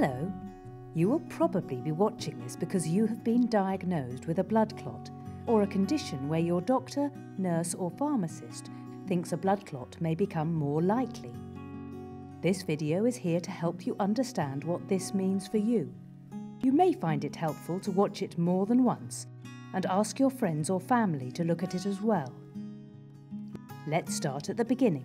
Hello. You will probably be watching this because you have been diagnosed with a blood clot or a condition where your doctor, nurse or pharmacist thinks a blood clot may become more likely. This video is here to help you understand what this means for you. You may find it helpful to watch it more than once and ask your friends or family to look at it as well. Let's start at the beginning.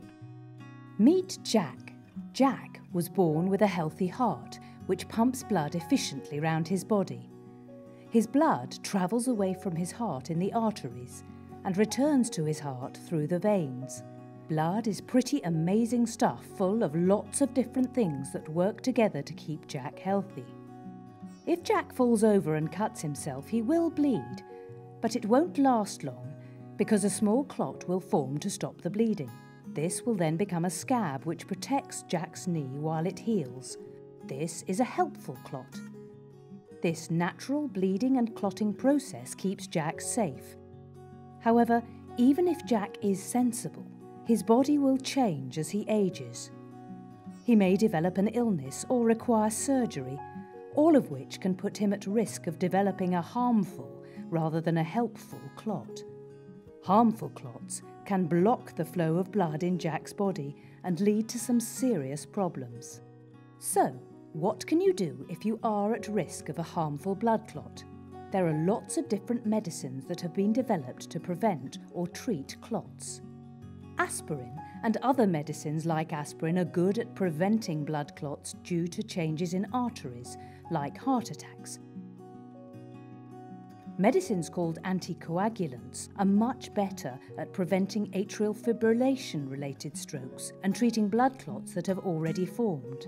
Meet Jack. Jack was born with a healthy heart which pumps blood efficiently round his body. His blood travels away from his heart in the arteries and returns to his heart through the veins. Blood is pretty amazing stuff, full of lots of different things that work together to keep Jack healthy. If Jack falls over and cuts himself, he will bleed, but it won't last long because a small clot will form to stop the bleeding. This will then become a scab which protects Jack's knee while it heals. This is a helpful clot. This natural bleeding and clotting process keeps Jack safe. However, even if Jack is sensible, his body will change as he ages. He may develop an illness or require surgery, all of which can put him at risk of developing a harmful rather than a helpful clot. Harmful clots can block the flow of blood in Jack's body and lead to some serious problems. So, what can you do if you are at risk of a harmful blood clot? There are lots of different medicines that have been developed to prevent or treat clots. Aspirin and other medicines like aspirin are good at preventing blood clots due to changes in arteries, like heart attacks. Medicines called anticoagulants are much better at preventing atrial fibrillation-related strokes and treating blood clots that have already formed.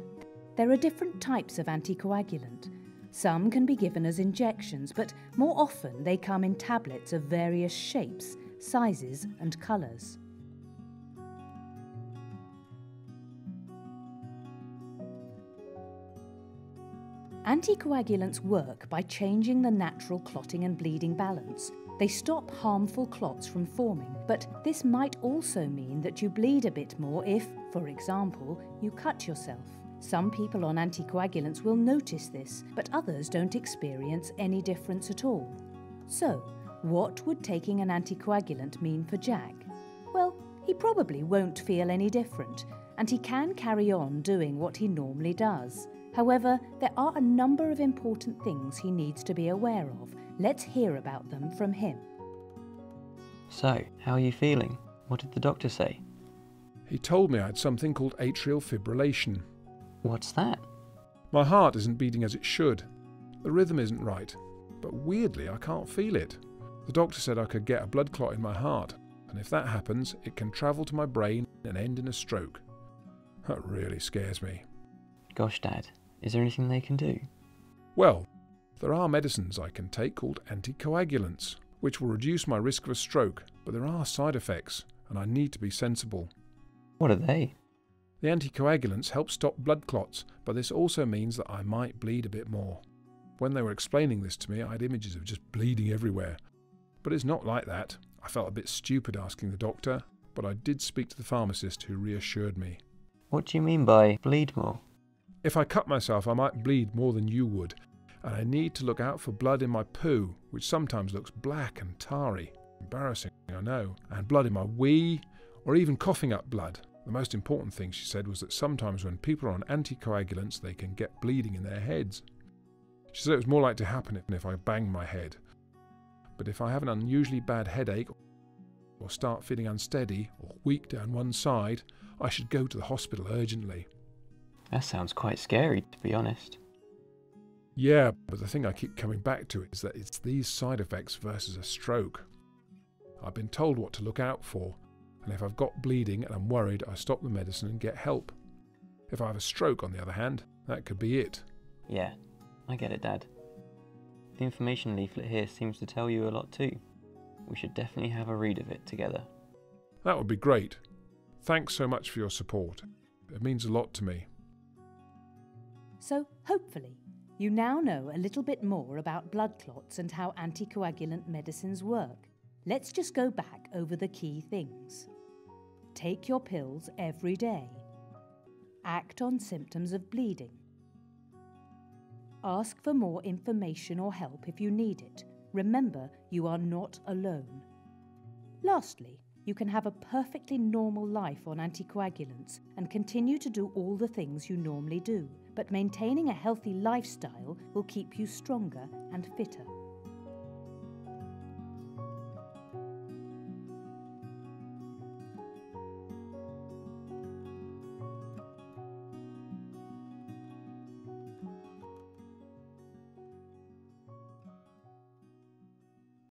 There are different types of anticoagulant. Some can be given as injections, but more often they come in tablets of various shapes, sizes and colours. Anticoagulants work by changing the natural clotting and bleeding balance. They stop harmful clots from forming, but this might also mean that you bleed a bit more if, for example, you cut yourself. Some people on anticoagulants will notice this, but others don't experience any difference at all. So, what would taking an anticoagulant mean for Jack? Well, he probably won't feel any different, and he can carry on doing what he normally does. However, there are a number of important things he needs to be aware of. Let's hear about them from him. So, how are you feeling? What did the doctor say? He told me I had something called atrial fibrillation. What's that? My heart isn't beating as it should. The rhythm isn't right, but weirdly I can't feel it. The doctor said I could get a blood clot in my heart, and if that happens, it can travel to my brain and end in a stroke. That really scares me. Gosh, Dad, is there anything they can do? Well, there are medicines I can take called anticoagulants, which will reduce my risk of a stroke, but there are side effects, and I need to be sensible. What are they? The anticoagulants help stop blood clots, but this also means that I might bleed a bit more. When they were explaining this to me, I had images of just bleeding everywhere. But it's not like that. I felt a bit stupid asking the doctor, but I did speak to the pharmacist who reassured me. What do you mean by bleed more? If I cut myself, I might bleed more than you would, and I need to look out for blood in my poo, which sometimes looks black and tarry. Embarrassing, I know. And blood in my wee, or even coughing up blood. The most important thing, she said, was that sometimes when people are on anticoagulants, they can get bleeding in their heads. She said it was more likely to happen if I banged my head. But if I have an unusually bad headache, or start feeling unsteady, or weak down one side, I should go to the hospital urgently. That sounds quite scary, to be honest. Yeah, but the thing I keep coming back to is that it's these side effects versus a stroke. I've been told what to look out for, and if I've got bleeding and I'm worried, I stop the medicine and get help. If I have a stroke, on the other hand, that could be it. Yeah, I get it, Dad. The information leaflet here seems to tell you a lot too. We should definitely have a read of it together. That would be great. Thanks so much for your support. It means a lot to me. So, hopefully, you now know a little bit more about blood clots and how anticoagulant medicines work. Let's just go back over the key things. Take your pills every day. Act on symptoms of bleeding. Ask for more information or help if you need it. Remember, you are not alone. Lastly, you can have a perfectly normal life on anticoagulants and continue to do all the things you normally do, but maintaining a healthy lifestyle will keep you stronger and fitter.